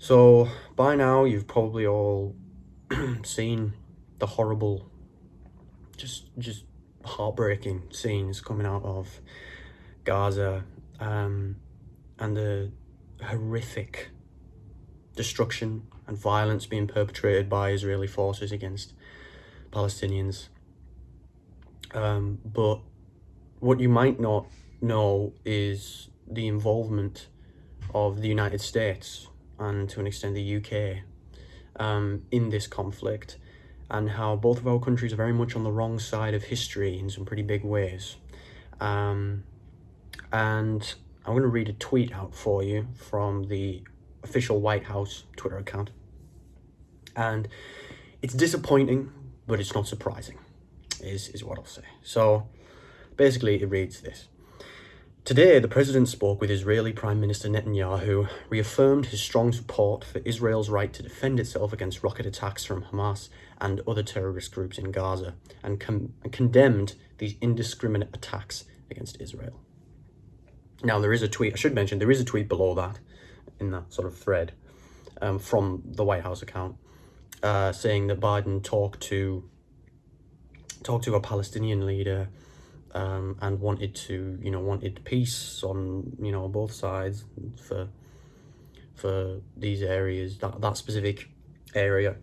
So by now you've probably all seen the horrible, just heartbreaking scenes coming out of Gaza, and the horrific destruction and violence being perpetrated by Israeli forces against Palestinians. But what you might not know is the involvement of the United States and to an extent the UK in this conflict, and how both of our countries are very much on the wrong side of history in some pretty big ways. And I'm going to read a tweet out for you from the official White House Twitter account. And it's disappointing, but it's not surprising, is what I'll say. So basically it reads this. Today, the president spoke with Israeli Prime Minister Netanyahu, reaffirmed his strong support for Israel's right to defend itself against rocket attacks from Hamas and other terrorist groups in Gaza, and condemned these indiscriminate attacks against Israel. Now, there is a tweet, I should mention, there is a tweet below that, in that sort of thread, from the White House account, saying that Biden talked to a Palestinian leader, and wanted peace on, both sides for these areas, that specific area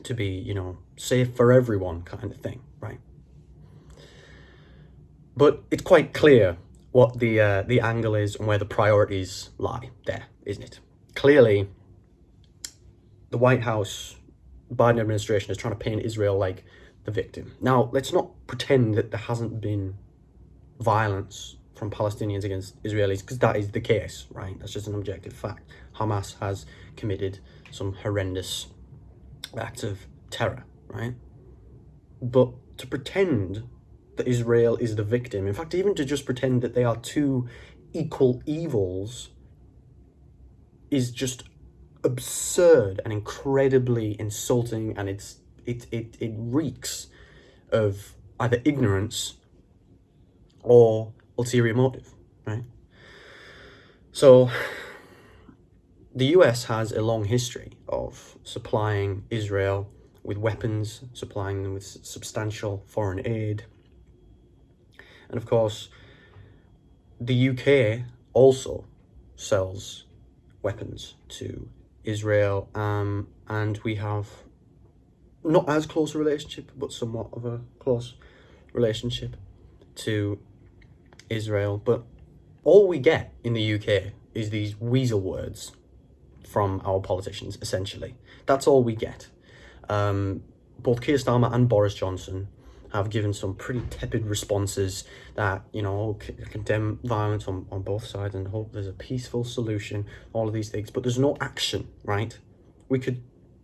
to be, safe for everyone kind of thing, right? But it's quite clear what the angle is and where the priorities lie there, isn't it? Clearly, the White House, Biden administration is trying to paint Israel like the victim. Now, let's not pretend that there hasn't been violence from Palestinians against Israelis, because that is the case, right? That's just an objective fact. Hamas has committed some horrendous acts of terror, right? But to pretend that Israel is the victim, in fact, even to just pretend that they are two equal evils, is just absurd and incredibly insulting, and it reeks of either ignorance or ulterior motive, right? So the US has a long history of supplying Israel with weapons, supplying them with substantial foreign aid. And of course, the UK also sells weapons to Israel, and we have not as close a relationship, but somewhat of a close relationship to Israel. But all we get in the UK is these weasel words from our politicians, essentially. That's all we get. Both Keir Starmer and Boris Johnson have given some pretty tepid responses that, condemn violence on both sides and hope there's a peaceful solution, all of these things. But there's no action, right? We could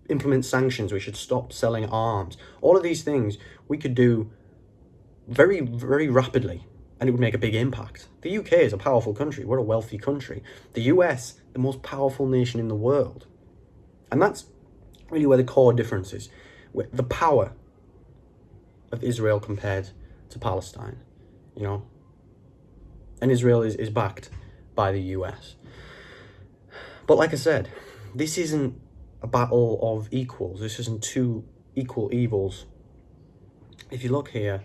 implement sanctions, we should stop selling arms. All of these things we could do very, very rapidly, and it would make a big impact. The UK is a powerful country. We're a wealthy country. The US, the most powerful nation in the world. And that's really where the core difference is. The power of Israel compared to Palestine, And Israel is backed by the US. But like I said, this isn't a battle of equals. This isn't two equal evils. If you look here,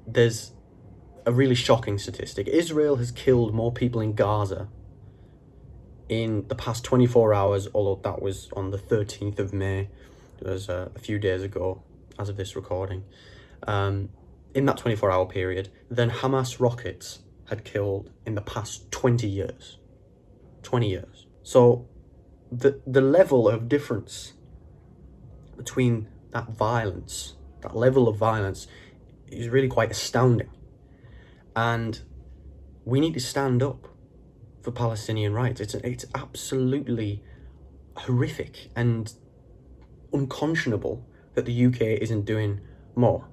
there's a really shocking statistic. Israel has killed more people in Gaza in the past 24 hours, although that was on the 13th of May. It was a few days ago, as of this recording. In that 24-hour period, than Hamas rockets had killed in the past 20 years. 20 years. So the level of difference between that violence, that level of violence, is really quite astounding. And we need to stand up for Palestinian rights. It's absolutely horrific and unconscionable that the UK isn't doing more.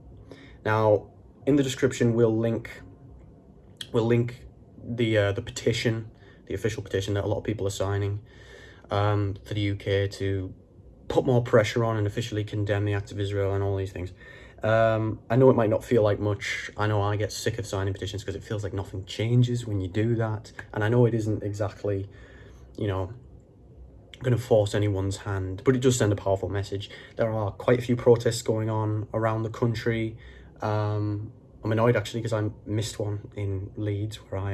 Now, in the description, we'll link the petition, the official petition that a lot of people are signing, for the UK to put more pressure on and officially condemn the acts of Israel and all these things. I know it might not feel like much. I know I get sick of signing petitions because it feels like nothing changes when you do that. And I know it isn't exactly, going to force anyone's hand, but it does send a powerful message. There are quite a few protests going on around the country. I'm annoyed actually because I missed one in Leeds where I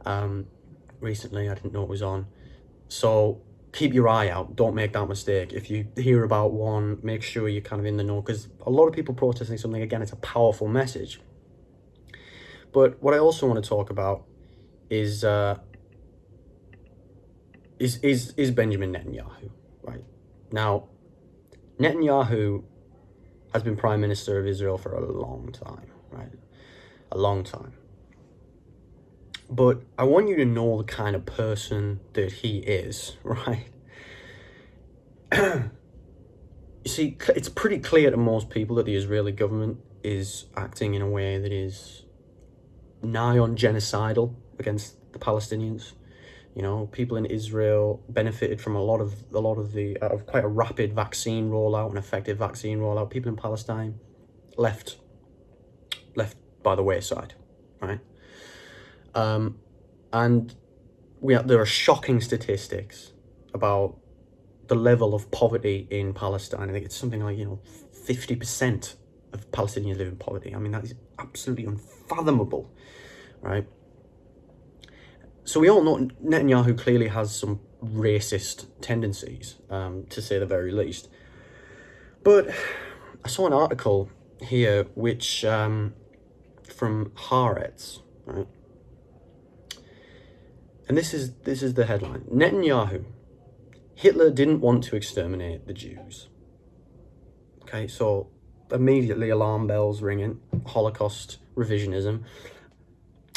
am recently. I didn't know it was on. So keep your eye out. Don't make that mistake. If you hear about one, make sure you're kind of in the know, because a lot of people protesting something, again, it's a powerful message. But what I also want to talk about is Benjamin Netanyahu, right? Now, Netanyahu has been Prime Minister of Israel for a long time, right? A long time. But I want you to know the kind of person that he is, right? You see, it's pretty clear to most people that the Israeli government is acting in a way that is nigh on genocidal against the Palestinians. You know, people in Israel benefited from a lot of quite a rapid vaccine rollout, an effective vaccine rollout. People in Palestine left by the wayside, right? And there are shocking statistics about the level of poverty in Palestine. I think it's something like 50% of Palestinians live in poverty. I mean, that is absolutely unfathomable, right? So we all know Netanyahu clearly has some racist tendencies, to say the very least. But I saw an article here which from Haaretz, right? And this is the headline: Netanyahu, Hitler didn't want to exterminate the Jews. Okay, so immediately alarm bells ringing, Holocaust revisionism.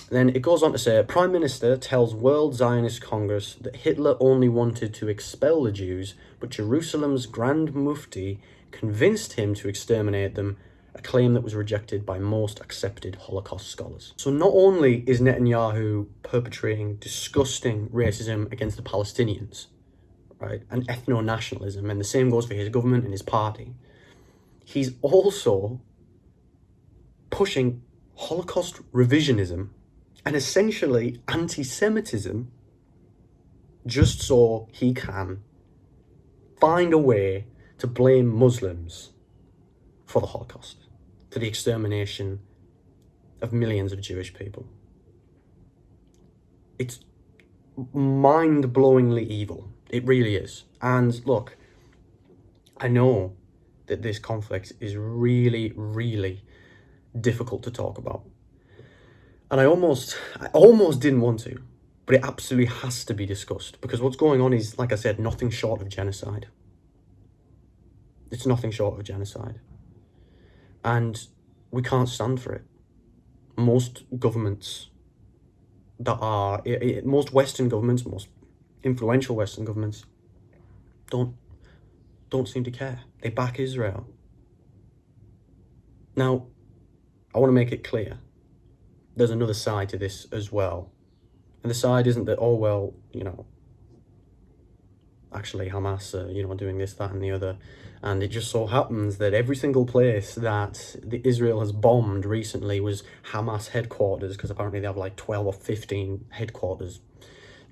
Then it goes on to say, Prime Minister tells World Zionist Congress that Hitler only wanted to expel the Jews, but Jerusalem's Grand Mufti convinced him to exterminate them, a claim that was rejected by most accepted Holocaust scholars. So not only is Netanyahu perpetrating disgusting racism against the Palestinians, right, and ethno-nationalism, and the same goes for his government and his party, he's also pushing Holocaust revisionism and essentially anti-Semitism just so he can find a way to blame Muslims for the Holocaust, for the extermination of millions of Jewish people. It's mind-blowingly evil. It really is. And look, I know that this conflict is really, really difficult to talk about. And I almost didn't want to, but it absolutely has to be discussed, because what's going on is, like I said, nothing short of genocide. It's nothing short of genocide. And we can't stand for it. Most governments most Western governments, most influential Western governments, don't seem to care. They back Israel. Now, I want to make it clear, there's another side to this as well. And the side isn't that, oh, well, actually Hamas are, doing this, that, and the other. And it just so happens that every single place that Israel has bombed recently was Hamas headquarters, because apparently they have like 12 or 15 headquarters,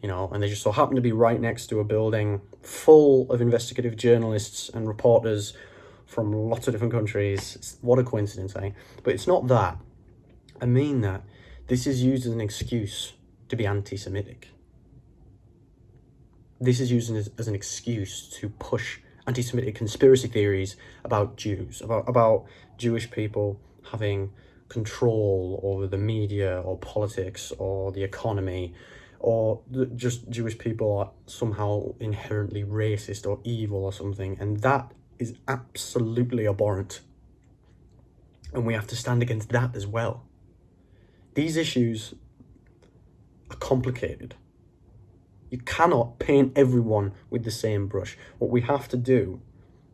and they just so happen to be right next to a building full of investigative journalists and reporters from lots of different countries. What a coincidence, eh? But it's not that. I mean that this is used as an excuse to be anti-Semitic. This is used as an excuse to push anti-Semitic conspiracy theories about Jews, about Jewish people having control over the media or politics or the economy, or just Jewish people are somehow inherently racist or evil or something. And that is absolutely abhorrent. And we have to stand against that as well. These issues are complicated. You cannot paint everyone with the same brush. What we have to do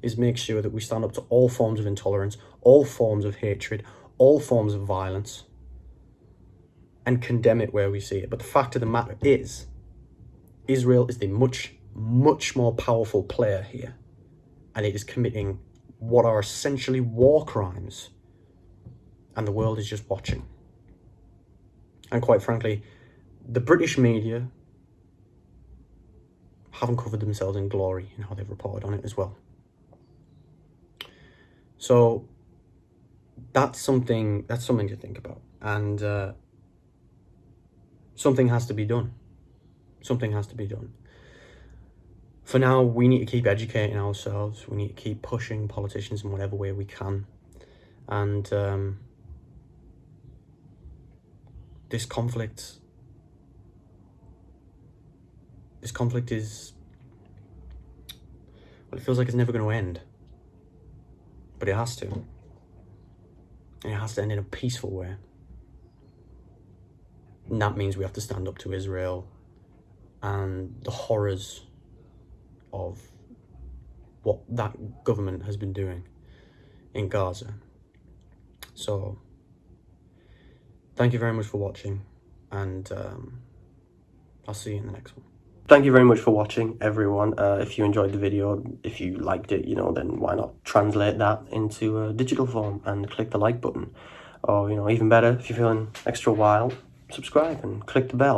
is make sure that we stand up to all forms of intolerance, all forms of hatred, all forms of violence, and condemn it where we see it. But the fact of the matter is, Israel is the much, much more powerful player here, and it is committing what are essentially war crimes, and the world is just watching. And quite frankly, the British media haven't covered themselves in glory in how they've reported on it as well. So that's something to think about, and something has to be done. Something has to be done. For now, we need to keep educating ourselves. We need to keep pushing politicians in whatever way we can. And this conflict is, well, it feels like it's never going to end. But it has to. And it has to end in a peaceful way. And that means we have to stand up to Israel and the horrors of what that government has been doing in Gaza. So, thank you very much for watching, and I'll see you in the next one. Thank you very much for watching, everyone. If you enjoyed the video, if you liked it, then why not translate that into a digital form and click the like button? Or, even better, if you're feeling extra wild, subscribe and click the bell.